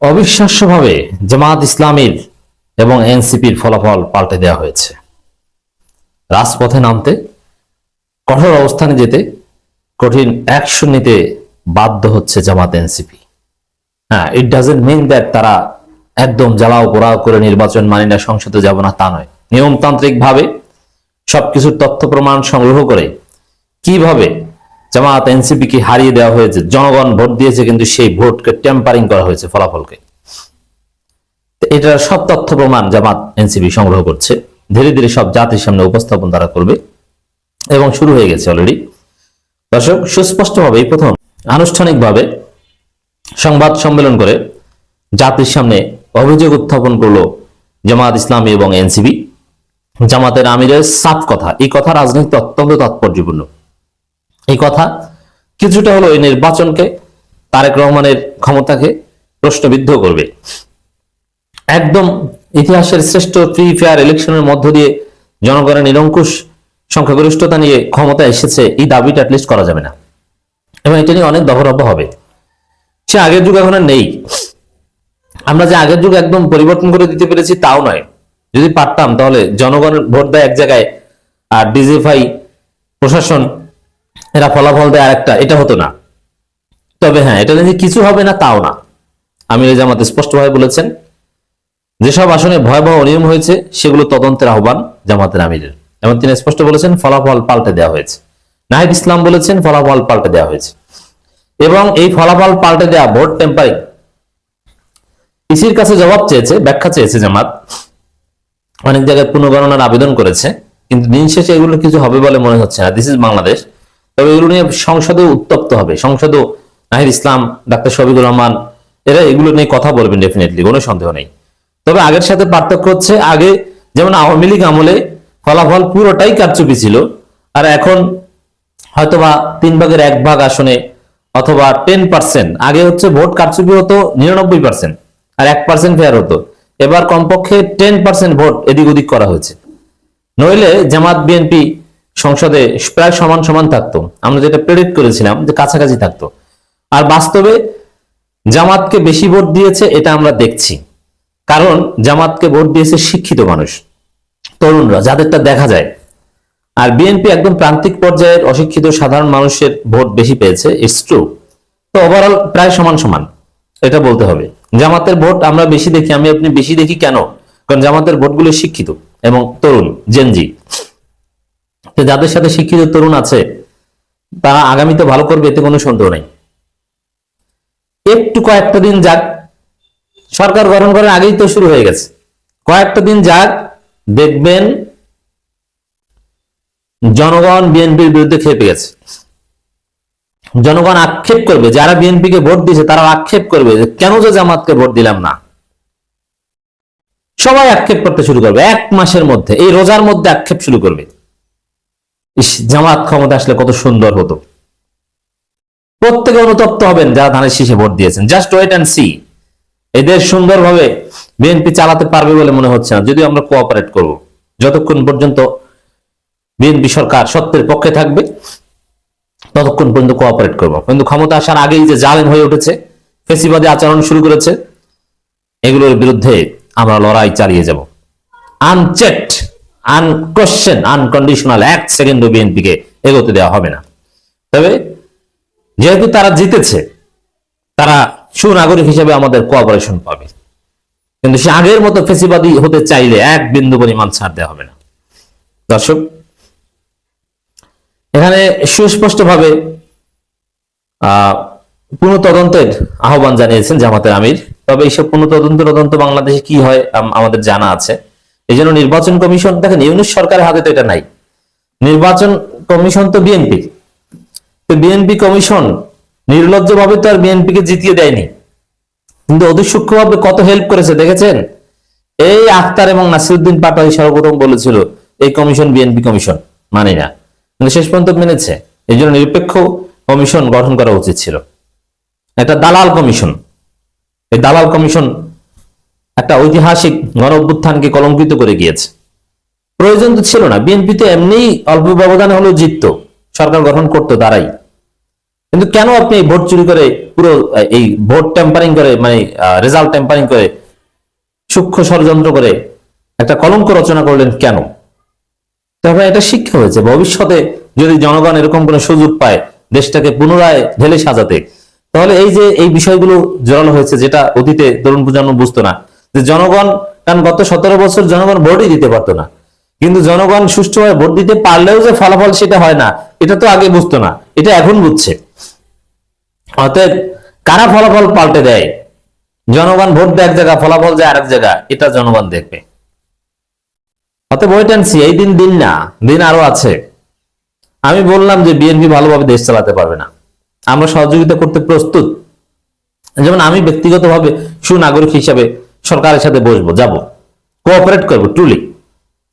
অবিশ্বাস্যভাবে জামাত ইসলামীর এবং এনসিপির ফলাফল পাল্টে দেওয়া হয়েছে। রাজপথে নামতে, কঠোর অবস্থানে যেতে, কঠিন অ্যাকশন নিতে বাধ্য হচ্ছে জামাত এনসিপি। হ্যাঁ, ইট ডাজন্ট মিন দ্যাট তারা একদম জ্বালাও পোড়াও করে নির্বাচন মানি না, সংসদে যাব না, তা নয়। নিয়মতান্ত্রিক ভাবে সবকিছুর তথ্য প্রমাণ সংগ্রহ করে কিভাবে জামাত এনসিপি কে হারিয়ে দেওয়া হয়েছে, জনগণ ভোট দিয়েছে কিন্তু সেই ভোটকে টেম্পারিং করা হয়েছে ফলাফলকে। এটার সব তথ্য প্রমাণ জামাত এনসিপি সংগ্রহ করছে, ধীরে ধীরে সব জাতির সামনে উপস্থাপন তারা করবে এবং শুরু হয়ে গেছে অলরেডি। দর্শক, সুস্পষ্টভাবে এই প্রথম আনুষ্ঠানিকভাবে সংবাদ সম্মেলন করে জাতির সামনে অভিযোগ উত্থাপন করলো জামাত ইসলামী এবং এনসিপি। জামাতের আমিরের সাফ কথা, এই কথা রাজনৈতিক অত্যন্ত তাৎপর্যপূর্ণ। এই কথা কিছুটা হলো এই নির্বাচনকে, তারেক রহমানের ক্ষমতাকে প্রশ্নবিদ্ধ করবে। একদম ইতিহাসের শ্রেষ্ঠ ফ্রি ফেয়ার ইলেকশনের মধ্য দিয়ে জনগণের নিরঙ্কুশ সংখ্যাগরিষ্ঠতা নিয়ে ক্ষমতা এসেছে, এই দাবিটা অ্যাটলিস্ট করা যাবে না এবং এটা নিয়ে অনেক দফারফা হবে। সে আগের যুগ এখন আর নেই। আমরা যে আগের যুগ একদম পরিবর্তন করে দিতে পেরেছি তাও নয়। যদি পারতাম তাহলে জনগণের ভোট দেয় এক জায়গায় আর ডিজিএফআই প্রশাসন এরা ফলাফল দেয় আরেকটা, এটা হতো না। তবে হ্যাঁ, এটা নিয়ে কিছু হবে না তাও না। আমির জামাত স্পষ্টভাবে বলেছেন যেসব আসনে ভয়াবহ অনিয়ম হয়েছে সেগুলো তদন্তের আহ্বান জামাতের আমিরের, এবং তিনি স্পষ্ট বলেছেন ফলাফল পাল্টে দেওয়া হয়েছে। নাহিদ ইসলাম বলেছেন ফলাফল পাল্টে দেওয়া হয়েছে এবং এই ফলাফল পাল্টে দেওয়া ভোট টেম্পারিং, ইসির কাছে জবাব চেয়েছে, ব্যাখ্যা চেয়েছে জামাত। অনেক জায়গায় পুনর্গণনার আবেদন করেছে, কিন্তু দিন শেষে এগুলো কিছু হবে বলে মনে হচ্ছে না। This is Bangladesh. তবে এগুলো নিয়ে সংসদেও উত্তপ্ত হবে। সংসদেও নাহিদ ইসলাম, ডাক্তার শফিকুর রহমান এরা এগুলো নিয়ে কথা বলবেন ডেফিনেটলি, কোনো সন্দেহ নেই। তবে আগের সাথে পার্থক্য হচ্ছে, আগে যেমন আওয়ামী লীগ আমলে ফলাফল পুরোটাই কারচুপি ছিল, আর এখন হয়তোবা 1/3 আসনে অথবা 10%, আগে হচ্ছে ভোট কারচুপি হতো 99% আর 1% ফেয়ার হতো। এবার কমপক্ষে 10% ভোট এদিক ওদিক করা হয়েছে। নইলে জামাত বিএনপি সংসদে প্রায় সমান সমান থাকতো। আমরা যেটা প্রেডিক্ট করেছিলাম যে কাছাকাছি থাকতো, আর বাস্তবে জামাতকে বেশি ভোট দিয়েছে এটা আমরা দেখছি। কারণ জামাতকে ভোট দিয়েছে শিক্ষিত মানুষ, তরুণরা, যাদেরটা দেখা যায়। আর বিএনপি একদম প্রান্তিক পর্যায়ের অশিক্ষিত সাধারণ মানুষের ভোট বেশি পেয়েছে, ইটস ট্রু। তো ওভারঅল প্রায় সমান সমান, এটা বলতে হবে। জামাতের ভোট আমরা বেশি দেখি, আমি আপনি বেশি দেখি কেন? কারণ জামাতের ভোটগুলো শিক্ষিত এবং তরুণ, জেনজি। যাদের সাথে শিক্ষিত তরুণ আছে তারা আগামীতে ভালো করবে, এতে কোনো সন্দেহ নেই। একটু কয়েকটা দিন যাক, সরকার গঠন করার আগেই তো শুরু হয়ে গেছে। কয়েকটা দিন যাক, দেখবেন জনগণ বিএনপির বিরুদ্ধে খেপে গেছে। জনগণ আক্ষেপ করবে, যারা বিএনপি কে ভোট দিয়েছে তারা আক্ষেপ করবে যে কেন যে জামাতকে ভোট দিলাম না। সবাই আক্ষেপ করতে শুরু করবে। 1 মাসের মধ্যে, এই রোজার মধ্যে আক্ষেপ শুরু করবে, ইস জামাত ক্ষমতা আসলে কত সুন্দর হতো। প্রত্যেকে অনুতপ্ত হবেন যারা ধানের শীষে ভোট দিয়েছেন। Just wait and see. এদের সুন্দরভাবে বিএনপি চালাতে পারবে বলে মনে হচ্ছে না, যদিও আমরা কোঅপারেট করব। যতক্ষণ পর্যন্ত বিএনপি সরকার সত্যের পক্ষে থাকবে ততক্ষণ পর্যন্ত কোঅপারেট করব। কিন্তু ক্ষমতা আসার আগেই যে জালেম হয়ে উঠেছে, ফেসিবাদী আচরণ শুরু করেছে, এগুলোর বিরুদ্ধে আমরা লড়াই চালিয়ে যাব। আনচেকড, আনকোশ্চেন, আনকন্ডিশনাল 1 সেকেন্ডও বিএনপিকে এগোতে দেওয়া হবে না। তবে যেহেতু তারা জিতেছে, তারা সুনাগরিক হিসেবে আমাদের কোঅপারেশন পাবে। কিন্তু সে আগের মতো ফেসিবাদী হতে চাইলে 1 বিন্দু পরিমাণ ছাড় দেওয়া হবে না। দর্শক, এখানে সুস্পষ্টভাবে পুনঃতদন্তের আহ্বান জানিয়েছেন জামাতের আমির। তবে এইসব পুনঃতদন্ত বাংলাদেশে কি হয় আমাদের জানা আছে। এই জন্য নির্বাচন কমিশন, দেখেন ইউনূস সরকারের হাতে তো এটা নাই। নির্বাচন কমিশন তো বিএনপি, তো বিএনপি কমিশন নির্লজ্জভাবে তো আর বিএনপি কে জিতিয়ে দেয়নি, কিন্তু অতি সূক্ষ্মভাবে কত হেল্প করেছে দেখেছেন। এই আখতার এবং নাসিরউদ্দিন পাটোয়ারি সর্বপ্রথম বলেছিল এই কমিশন বিএনপি কমিশন, মানি না, কিন্তু শেষ পর্যন্ত মেনেছে। এই জন্য নিরপেক্ষ কমিশন গঠন করা উচিত ছিল। একটা দালাল কমিশন, এই দালাল কমিশন একটা ঐতিহাসিক গণ অভ্যুত্থানকে কলঙ্কিত করে গিয়েছে। প্রয়োজন তো ছিল না। বিএনপি তো এমনি অল্প ব্যবধানে হলেও জিততো, সরকার গঠন করতো তারাই। কিন্তু কেন আপনি এই ভোট চুরি করে, পুরো এই ভোট টেম্পারিং করে, মানে রেজাল্ট টেম্পারিং করে, সূক্ষ্ম ষড়যন্ত্র করে একটা কলঙ্ক রচনা করলেন কেন? তবে এটা শিক্ষা হয়েছে, ভবিষ্যতে যদি জনগণ এরকম কোনো সুযোগ পায় দেশটাকে পুনরায় ঢেলে সাজাতে, তাহলে এই যে এই বিষয়গুলো জড়ানো হয়েছে, যেটা অতীতে তরুণ প্রজন্ম বুঝতো না, যে জনগণ, কারণ গত 17 বছর জনগণ ভোটই দিতে পারতো না, কিন্তু জনগণ সুষ্ঠুভাবে ভোট দিতে পারলেও যে ফলাফল সেটা হয় না, এটা তো আগে বুঝতো না, এটা এখন বুঝছে। অতএব কারা ফলাফল পাল্টে দেয়, জনগণ ভোট দেয় এক জায়গা, ফলাফল যায় আরেক জায়গা, এটা জনগণ দেখবে। অতএব ওয়েট অ্যান্ড সি, এই দিন দিন না, দিন আরো আছে। আমি বললাম যে বিএনপি ভালোভাবে দেশ চালাতে পারবে না, আমরা সহযোগিতা করতে প্রস্তুত। যেমন আমি ব্যক্তিগতভাবে সুনাগরিক হিসাবে সরকারের সাথে বসবো, যাব, কোঅপারেট করবো ট্রুলি,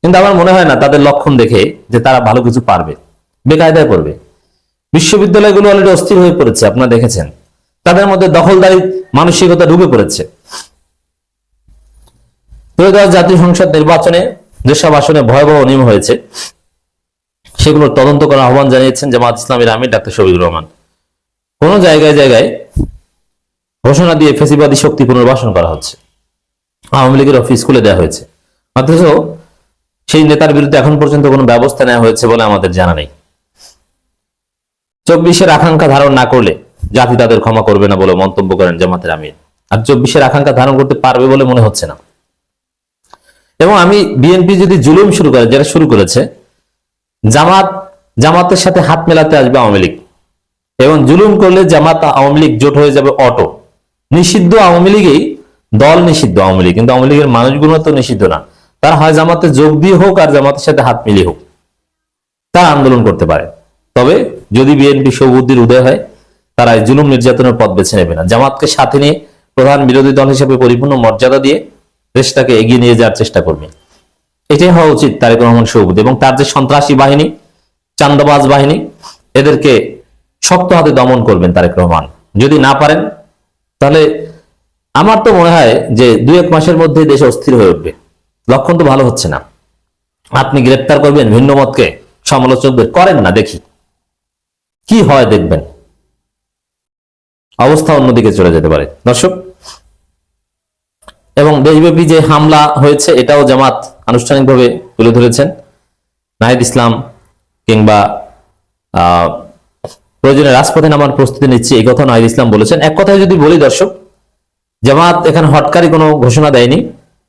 কিন্তু আমার মনে হয় না তাদের লক্ষণ দেখে যে তারা ভালো কিছু পারবে, বেকায়দায় করবে। বিশ্ববিদ্যালয়গুলো অলরেডি অস্থির হয়ে পড়েছে, আপনারা দেখেছেন, তাদের মধ্যে দখলদারি মানসিকতা ঢুকে পড়েছে। ত্রয়োদশ জাতীয় সংসদ নির্বাচনে যেসব আসনে ভয়াবহ নিয়ম হয়েছে সেগুলোর তদন্ত করার আহ্বান জানিয়েছেন জামাত ইসলামীর আমির ডাক্তার শফিকুর রহমান। কোন জায়গায় জায়গায় ঘোষণা দিয়ে ফেসিবাদী শক্তি পুনর্বাসন করা হচ্ছে, আওয়ামী লীগের অফিস খুলে দেওয়া হয়েছে, অথচ সেই নেতার বিরুদ্ধে এখন পর্যন্ত কোনো ব্যবস্থা নেওয়া হয়েছে বলে আমাদের জানা নেই। 24-এর আকাঙ্ক্ষা ধারণ না করলে জাতি তাদের ক্ষমা করবে না বলে মন্তব্য করেন জামাতের আমির। আর 24-এর আকাঙ্ক্ষা ধারণ করতে পারবে বলে মনে হচ্ছে না। এবং আমি বিএনপি যদি জুলুম শুরু করে, যেটা শুরু করেছে, জামাতের সাথে হাত মেলাতে আসবে আওয়ামী লীগ, এবং জুলুম করলে জামাত আওয়ামী লীগ জোট হয়ে যাবে অটো। নিষিদ্ধ আওয়ামী লীগেই দল নিষিদ্ধ আওয়ামী লীগ, কিন্তু আওয়ামী লীগের মানুষগুলো তো নিষিদ্ধ না, তারা হয় জামাতে যোগ দিয়ে হোক আর জামাতের সাথে হাত মিলিয়ে হোক, তারা আন্দোলন করতে পারে। তবে যদি বিএনপি সবুদ্দির উদয় হয়, তারা জুলুম নির্যাতনের পথ বেছে নেবে না, জামাতকে সাথে নিয়ে প্রধান বিরোধী দল হিসেবে পরিপূর্ণ মর্যাদা দিয়ে দেশটাকে এগিয়ে নিয়ে যাওয়ার চেষ্টা করবে। এটাই হওয়া উচিত তারেক রহমান সবুদ এবং তার যে সন্ত্রাসী বাহিনী, চান্দাবাজ বাহিনী, এদেরকে শক্ত হাতে দমন করবেন তারেক রহমান। যদি না পারেন তাহলে আমার তো মনে হয় যে 2-1 মাসের মধ্যে দেশ অস্থির হয়ে উঠবে। লক্ষণ তো ভালো হচ্ছে না। আপনি গ্রেপ্তার করবেন ভিন্ন মতকে, সমালোচকদের করেন না, দেখি কি হয়, দেখবেন অবস্থা অন্যদিকে চলে যেতে পারে দর্শক। এবং দেশব্যাপী যে হামলা হয়েছে এটাও জামাত আনুষ্ঠানিকভাবে তুলে ধরেছেন। নাহিদ ইসলাম কিংবা প্রয়োজনে রাজপথে নামার প্রস্তুতি নিচ্ছে, এই কথা নাহিদ ইসলাম বলেছেন। এক কথায় যদি বলি দর্শক, জামাত এখানে হটকারী কোনো ঘোষণা দেয়নি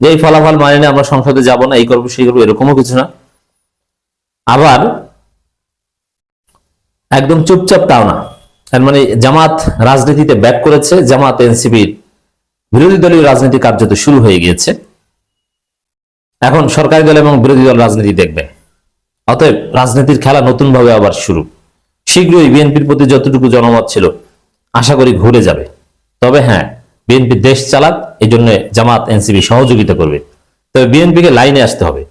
যে এই ফলাফল মানে না আমরা সংসদে যাব না, এই করবো সেই করবো, এরকমও কিছু না। আবার একদম চুপচাপ তাও না, তার মানে জামাত রাজনীতিতে ব্যাক করেছে, জামাত এনসিপির বিরোধী দলীয় রাজনীতি কার্যত শুরু হয়ে গিয়েছে। এখন সরকারি দল এবং বিরোধী দল রাজনীতি দেখবে। অতএব রাজনীতির খেলা নতুন ভাবে আবার শুরু। শীঘ্রই বিএনপির প্রতি যতটুকু জনমত ছিল আশা করি ঘুরে যাবে। তবে হ্যাঁ, বিএনপি দেশ চালাক, এই জন্য জামাত এনসিপি সহযোগিতা করবে। তবে বিএনপিকে লাইনে আসতে হবে।